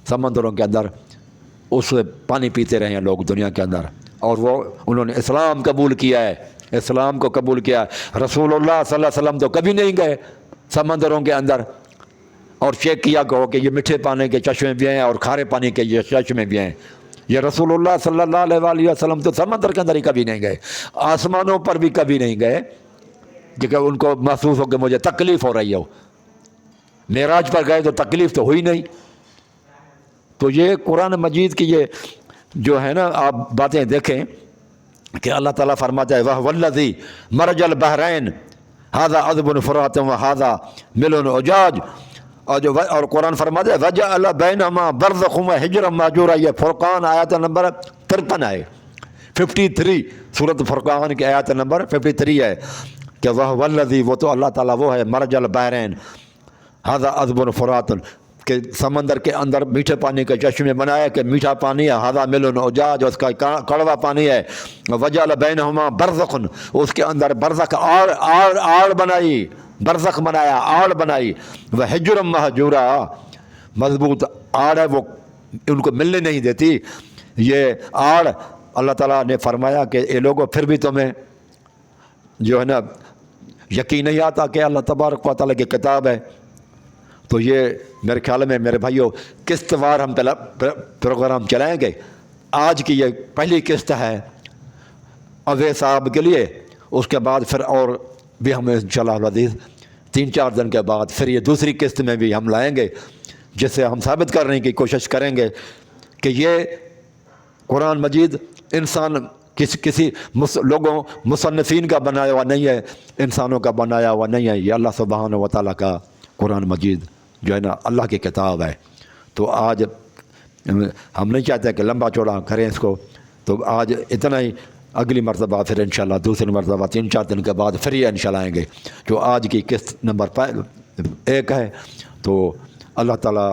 سمندروں کے اندر اس پانی پیتے رہے ہیں لوگ دنیا کے اندر، اور وہ انہوں نے اسلام قبول کیا ہے، اسلام کو قبول کیا ہے۔ رسول اللہ صلی اللہ علیہ وسلم تو کبھی نہیں گئے سمندروں کے اندر اور چیک کیا کہ یہ میٹھے پانی کے چشمے بھی ہیں اور کھارے پانی کے یہ چشمے بھی ہیں۔ یہ رسول اللہ صلی اللہ علیہ وسلم تو سمندر کے اندر ہی کبھی نہیں گئے، آسمانوں پر بھی کبھی نہیں گئے، کیونکہ ان کو محسوس ہو کہ مجھے تکلیف ہو رہی ہو۔ معراج پر گئے تو تکلیف تو ہوئی نہیں۔ تو یہ قرآن مجید کی یہ جو ہے نا آپ باتیں دیکھیں کہ اللہ تعالیٰ فرماتا ہے وَهُوَ الَّذِي مَرَجَ الْبَحْرَيْنِ هَذَا عَذْبٌ فُرَاتٌ وَهَذَا مِلٌ أُجَاج، اور قرآن فرماتا ہے وَجَعَلَ بَيْنَهُمَا بَرْزَخًا وَحِجْرًا مَّحْجُورًا۔ یہ فرقان آیت نمبر 53 ہے، 53 سورۃ فرقان کی آیت نمبر 53 ہے کہ وَهُوَ الَّذِي، وہ تو اللہ تعالیٰ وہ ہے، مَرَجَ الْبَحْرَيْنِ هَذَا عَذْبٌ فُرَاتٌ، کہ سمندر کے اندر میٹھے پانی کے چشمے بنایا کہ میٹھا پانی ہے، ہذا ملن اجاج، اس کا کڑوا پانی ہے، وجعل بینہما برزخ، اس کے اندر برزخ آڑ بنائی، برزخ بنایا، آڑ بنائی، وحجرا مہجورا، مضبوط آڑ ہے وہ ان کو ملنے نہیں دیتی۔ یہ آڑ اللہ تعالیٰ نے فرمایا کہ اے لوگوں پھر بھی تمہیں جو ہے نا یقین نہیں آتا کہ اللہ تبارک و تعالیٰ کی کتاب ہے۔ تو یہ میرے خیال میں میرے بھائیوں قسط وار ہم پروگرام چلائیں گے۔ آج کی یہ پہلی قسط ہے اویس صاحب کے لیے، اس کے بعد پھر اور بھی ہم انشاءاللہ العزیز 3-4 دن کے بعد پھر یہ دوسری قسط میں بھی ہم لائیں گے، جس سے ہم ثابت کرنے کی کوشش کریں گے کہ یہ قرآن مجید انسان کسی لوگوں مصنفین کا بنایا ہوا نہیں ہے، انسانوں کا بنایا ہوا نہیں ہے، یہ اللہ سبحانہ و تعالیٰ کا قرآن مجید جو ہے نا اللہ کی کتاب ہے۔ تو آج ہم نہیں چاہتے کہ لمبا چوڑا کریں اس کو، تو آج اتنا ہی، اگلی مرتبہ پھر انشاءاللہ دوسری مرتبہ 3-4 دن کے بعد پھر یہ انشاءاللہ آئیں گے۔ جو آج کی قسط نمبر 1 ہے، تو اللہ تعالیٰ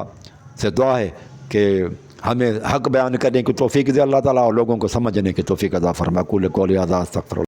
سے دعا ہے کہ ہمیں حق بیان کرنے کی توفیق دے اللہ تعالیٰ، اور لوگوں کو سمجھنے کی توفیق عطا فرمائے۔ قول قولی ھذا استغفر